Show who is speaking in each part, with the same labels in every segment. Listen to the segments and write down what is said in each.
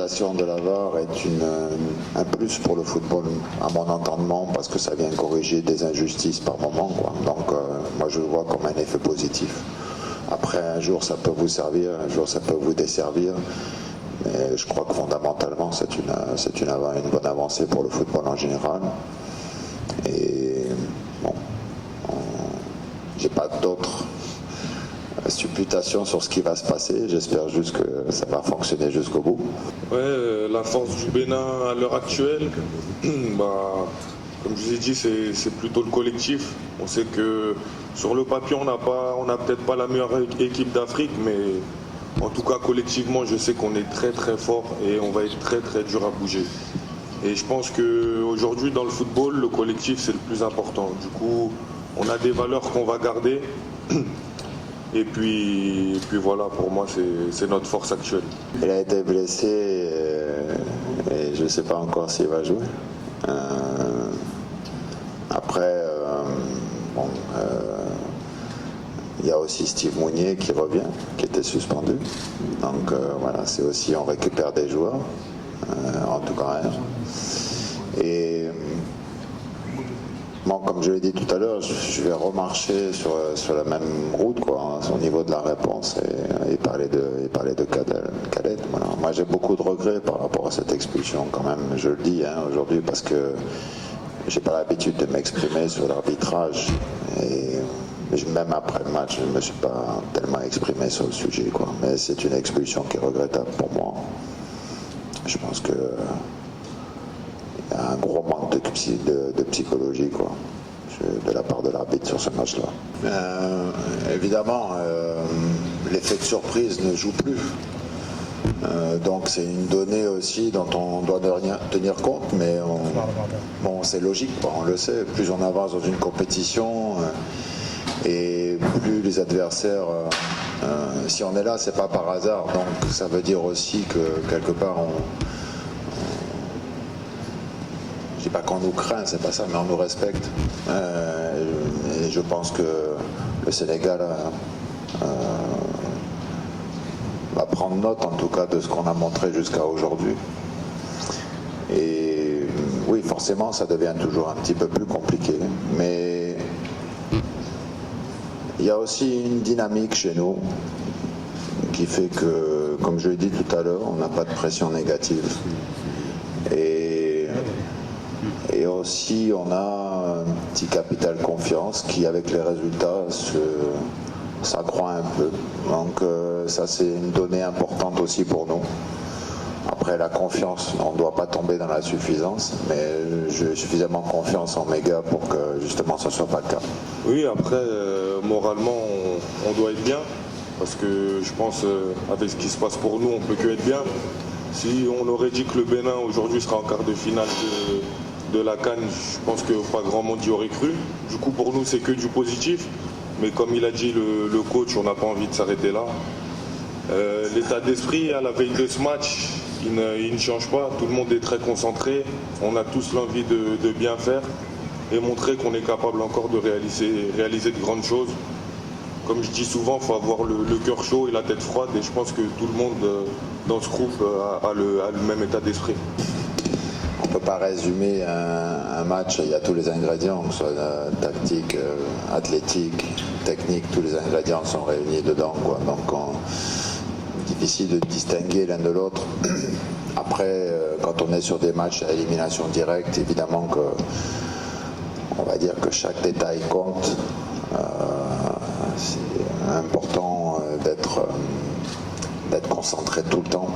Speaker 1: l'utilisation de la VAR est un plus pour le football, à mon entendement, parce que ça vient corriger des injustices par moment, quoi. Donc, moi, je le vois comme un effet positif. Après, un jour, ça peut vous servir, un jour, ça peut vous desservir. Mais je crois que fondamentalement, c'est une bonne avancée pour le football en général. Et bon, j'ai pas d'autres supputations sur ce qui va se passer. J'espère juste que ça va fonctionner jusqu'au bout.
Speaker 2: Ouais, la force du Bénin à l'heure actuelle, comme je vous ai dit, c'est plutôt le collectif. On sait que sur le papier, on n'a peut-être pas la meilleure équipe d'Afrique, mais en tout cas collectivement, je sais qu'on est très très fort et on va être très très dur à bouger. Et je pense qu'aujourd'hui dans le football, le collectif c'est le plus important. Du coup, on a des valeurs qu'on va garder. Et puis voilà, pour moi, c'est notre force actuelle.
Speaker 1: Il a été blessé et je ne sais pas encore s'il va jouer. Après, il y a aussi Steve Mounier qui revient, qui était suspendu. Donc voilà, c'est aussi, on récupère des joueurs, en tout cas un. Et bon, comme je l'ai dit tout à l'heure, je vais remarcher sur la même route, quoi, au niveau de la réponse et parler de Khaled. Voilà. Moi, j'ai beaucoup de regrets par rapport à cette expulsion, quand même. Je le dis aujourd'hui parce que j'ai pas l'habitude de m'exprimer sur l'arbitrage et même après le match, je ne me suis pas tellement exprimé sur le sujet, quoi. Mais c'est une expulsion qui est regrettable pour moi. Je pense que il y a un gros manque de psychologie, quoi, de la part de l'arbitre sur ce match-là. Évidemment, l'effet de surprise ne joue plus. Donc c'est une donnée aussi dont on doit tenir compte, mais bon, c'est logique, quoi, on le sait. Plus on avance dans une compétition et plus les adversaires, si on est là, c'est pas par hasard. Donc ça veut dire aussi que quelque part je dis pas qu'on nous craint, c'est pas ça, mais on nous respecte. Et je pense que le Sénégal va prendre note, en tout cas, de ce qu'on a montré jusqu'à aujourd'hui. Et oui, forcément, ça devient toujours un petit peu plus compliqué. Mais il y a aussi une dynamique chez nous qui fait que, comme je l'ai dit tout à l'heure, on n'a pas de pression négative. Et aussi, on a un petit capital confiance qui, avec les résultats, s'accroît un peu. Donc ça, c'est une donnée importante aussi pour nous. Après, la confiance, on ne doit pas tomber dans la suffisance, mais j'ai suffisamment confiance en mes gars pour que, justement, ça ne soit pas le cas.
Speaker 2: Oui, après, moralement, on doit être bien, parce que je pense, avec ce qui se passe pour nous, on ne peut que être bien. Si on aurait dit que le Bénin, aujourd'hui, sera en quart de finale de la CAN, je pense que pas grand monde y aurait cru. Du coup, pour nous, c'est que du positif. Mais comme il a dit le coach, on n'a pas envie de s'arrêter là. L'état d'esprit à la veille de ce match, il ne change pas. Tout le monde est très concentré. On a tous l'envie de bien faire et montrer qu'on est capable encore de réaliser de grandes choses. Comme je dis souvent, il faut avoir le cœur chaud et la tête froide. Et je pense que tout le monde dans ce groupe a le même état d'esprit.
Speaker 1: On ne peut pas résumer un match, il y a tous les ingrédients, que ce soit tactique, athlétique, technique, tous les ingrédients sont réunis dedans, quoi. Donc difficile de distinguer l'un de l'autre. Après, quand on est sur des matchs à élimination directe, évidemment que on va dire que chaque détail compte. C'est important d'être concentré tout le temps.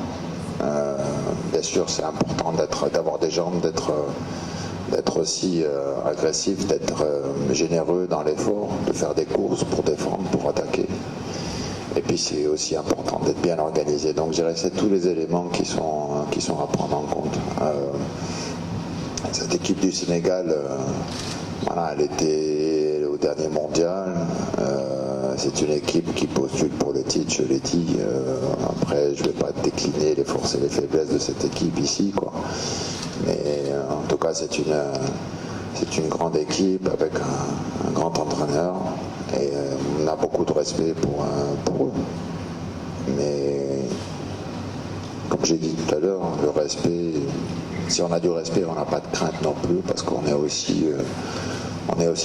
Speaker 1: Bien sûr, c'est important d'avoir des jambes, d'être aussi agressif, d'être généreux dans l'effort, de faire des courses pour défendre, pour attaquer. Et puis c'est aussi important d'être bien organisé. Donc je dirais que c'est tous les éléments qui sont à prendre en compte. Cette équipe du Sénégal, voilà, elle était au dernier mondial. C'est une équipe qui postule pour le titre, je l'ai dit. Après, je ne vais pas décliner les forces et les faiblesses de cette équipe ici, quoi. Mais en tout cas, c'est une grande équipe avec un grand entraîneur. Et on a beaucoup de respect pour eux. Mais comme j'ai dit tout à l'heure, hein, le respect, si on a du respect, on n'a pas de crainte non plus, parce qu'on est aussi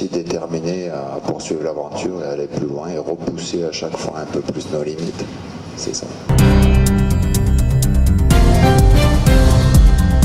Speaker 1: déterminé à poursuivre l'aventure et aller plus loin et repousser à chaque fois un peu plus nos limites. C'est ça.